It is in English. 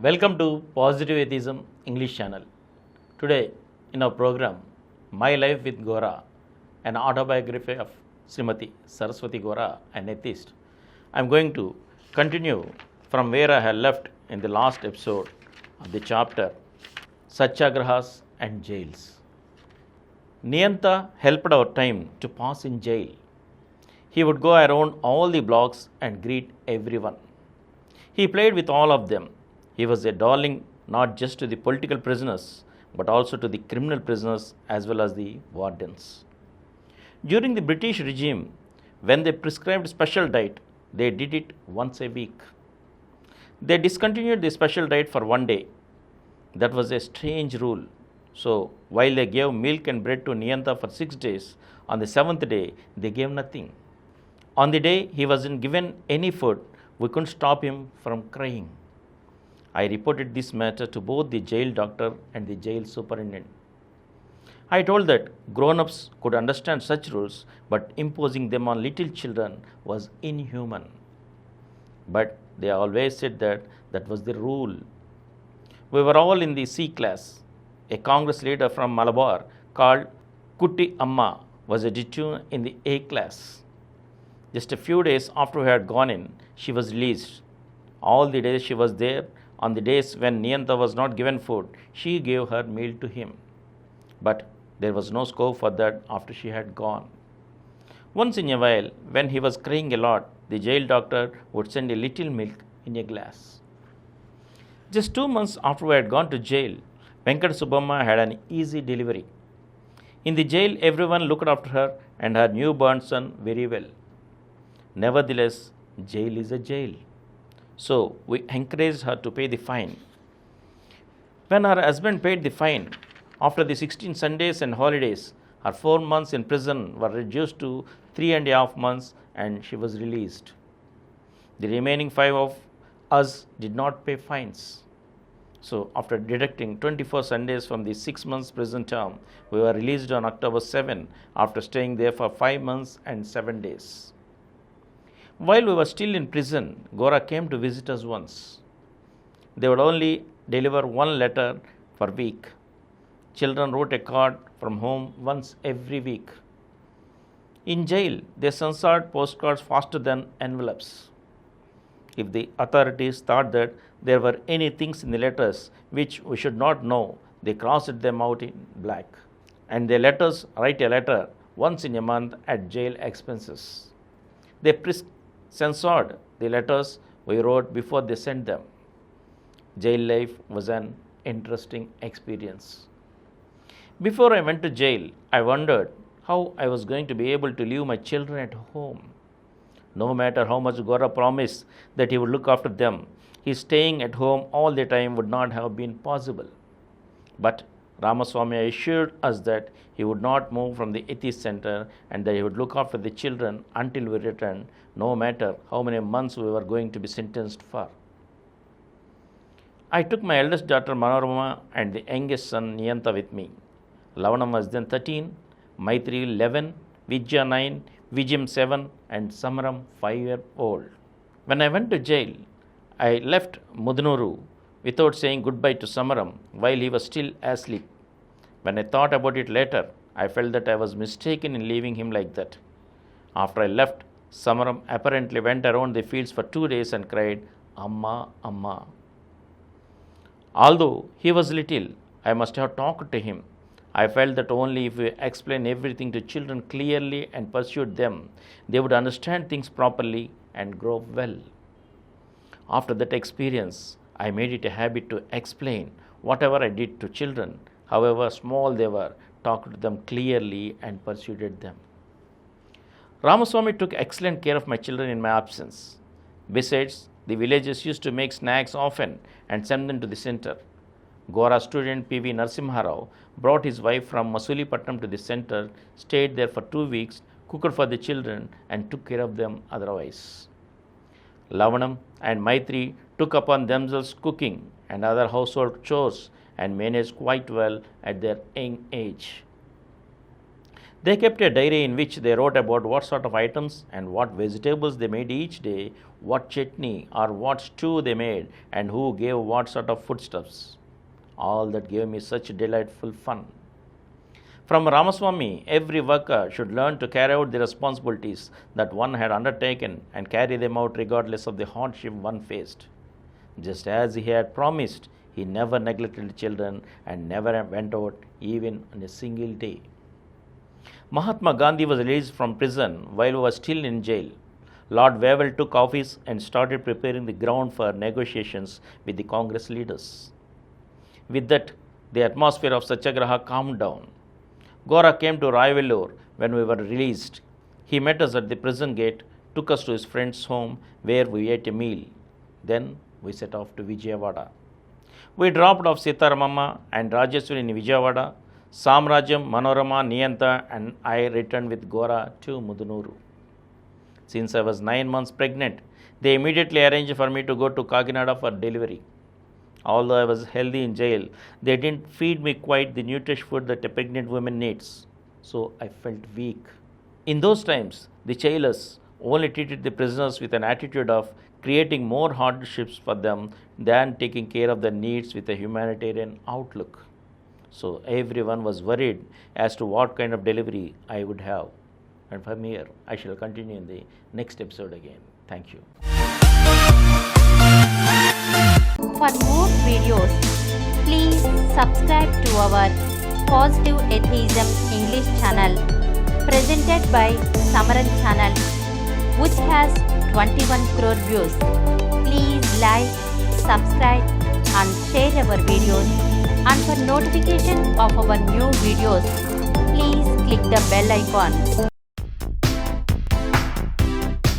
Welcome to Positive Atheism English channel. Today in our program My Life with Gora, an autobiography of Srimati Saraswati Gora, an atheist, I am going to continue from where I had left in the last episode of the chapter Satyagrahas and Jails. Niyanta helped our time to pass in jail. He would go around all the blocks and greet everyone. He played with all of them. He was a darling not just to the political prisoners, but also to the criminal prisoners as well as the wardens. During the British regime, when they prescribed special diet, they did it once a week. They discontinued the special diet for one day. That was a strange rule. So, while they gave milk and bread to Niyanta for 6 days, on the 7th day, they gave nothing. On the day he wasn't given any food, we couldn't stop him from crying. I reported this matter to both the jail doctor and the jail superintendent. I told that grown-ups could understand such rules, but imposing them on little children was inhuman. But they always said that that was the rule. We were all in the C class. A Congress leader from Malabar called Kutti Amma was a detainee in the A class. Just a few days after we had gone in, she was released. All the days she was there, on the days when Niyanta was not given food, she gave her meal to him. But there was no scope for that after she had gone. Once in a while, when he was crying a lot, the jail doctor would send a little milk in a glass. Just 2 months after we had gone to jail, Venkat Subbamma had an easy delivery. In the jail, everyone looked after her and her newborn son very well. Nevertheless, jail is a jail. So we encouraged her to pay the fine. When her husband paid the fine, after the 16 Sundays and holidays, her 4 months in prison were reduced to 3.5 months and she was released. The remaining 5 of us did not pay fines. So after deducting 24 Sundays from the 6 months prison term, we were released on October 7 after staying there for 5 months and 7 days. While we were still in prison, Gora came to visit us once. They would only deliver 1 letter per week. Children wrote a card from home once every week. In jail, they censored postcards faster than envelopes. If the authorities thought that there were any things in the letters which we should not know, they crossed them out in black. And they let us write a letter once in a month at jail expenses. They censored the letters we wrote before they sent them. Jail life was an interesting experience. Before I went to jail, I wondered how I was going to be able to leave my children at home. No matter how much Gora promised that he would look after them, his staying at home all the time would not have been possible. But Ramaswamy assured us that he would not move from the Atheist Center and that he would look after the children until we returned, no matter how many months we were going to be sentenced for. I took my eldest daughter Manorama and the youngest son Niyanta with me. Lavanam was then 13, Maitri 11, Vijaya 9, Vijayam 7 and Samaram 5-year-old. When I went to jail, I left Mudunuru without saying goodbye to Samaram while he was still asleep. When I thought about it later, I felt that I was mistaken in leaving him like that. After I left, Samaram apparently went around the fields for 2 days and cried, "Amma, Amma." Although he was little, I must have talked to him. I felt that only if we explained everything to children clearly and pursued them, they would understand things properly and grow well. After that experience, I made it a habit to explain whatever I did to children, however small they were, talked to them clearly and persuaded them. Ramaswamy took excellent care of my children in my absence. Besides, the villagers used to make snacks often and send them to the center. Gora student P.V. Narasimharao brought his wife from Masulipatnam to the center, stayed there for 2 weeks, cooked for the children and took care of them otherwise. Lavanam and Maitri took upon themselves cooking and other household chores and managed quite well at their young age. They kept a diary in which they wrote about what sort of items and what vegetables they made each day, what chutney or what stew they made, and who gave what sort of foodstuffs. All that gave me such delightful fun. From Ramaswamy, every worker should learn to carry out the responsibilities that one had undertaken and carry them out regardless of the hardship one faced. Just as he had promised, he never neglected the children and never went out even on a single day. Mahatma Gandhi was released from prison while he was still in jail. Lord Wavell took office and started preparing the ground for negotiations with the Congress leaders. With that, the atmosphere of Satyagraha calmed down. Gora came to Ravi when we were released. He met us at the prison gate, took us to his friend's home where we ate a meal. Then we set off to Vijayawada. We dropped off Sitaramamma and Rajeshwari in Vijayawada. Samrajam, Manorama, Niyanta and I returned with Gora to Mudunuru. Since I was 9 months pregnant, they immediately arranged for me to go to Kakinada for delivery. Although I was healthy in jail, they didn't feed me quite the nutritious food that a pregnant woman needs, so I felt weak. In those times, the jailers only treated the prisoners with an attitude of creating more hardships for them than taking care of their needs with a humanitarian outlook. So everyone was worried as to what kind of delivery I would have. And from here, I shall continue in the next episode again. Thank you. For more videos, please subscribe to our Positive Atheism English channel presented by Samaram channel, which has 21 crore views. Please like, subscribe and share our videos, and for notification of our new videos, please click the bell icon.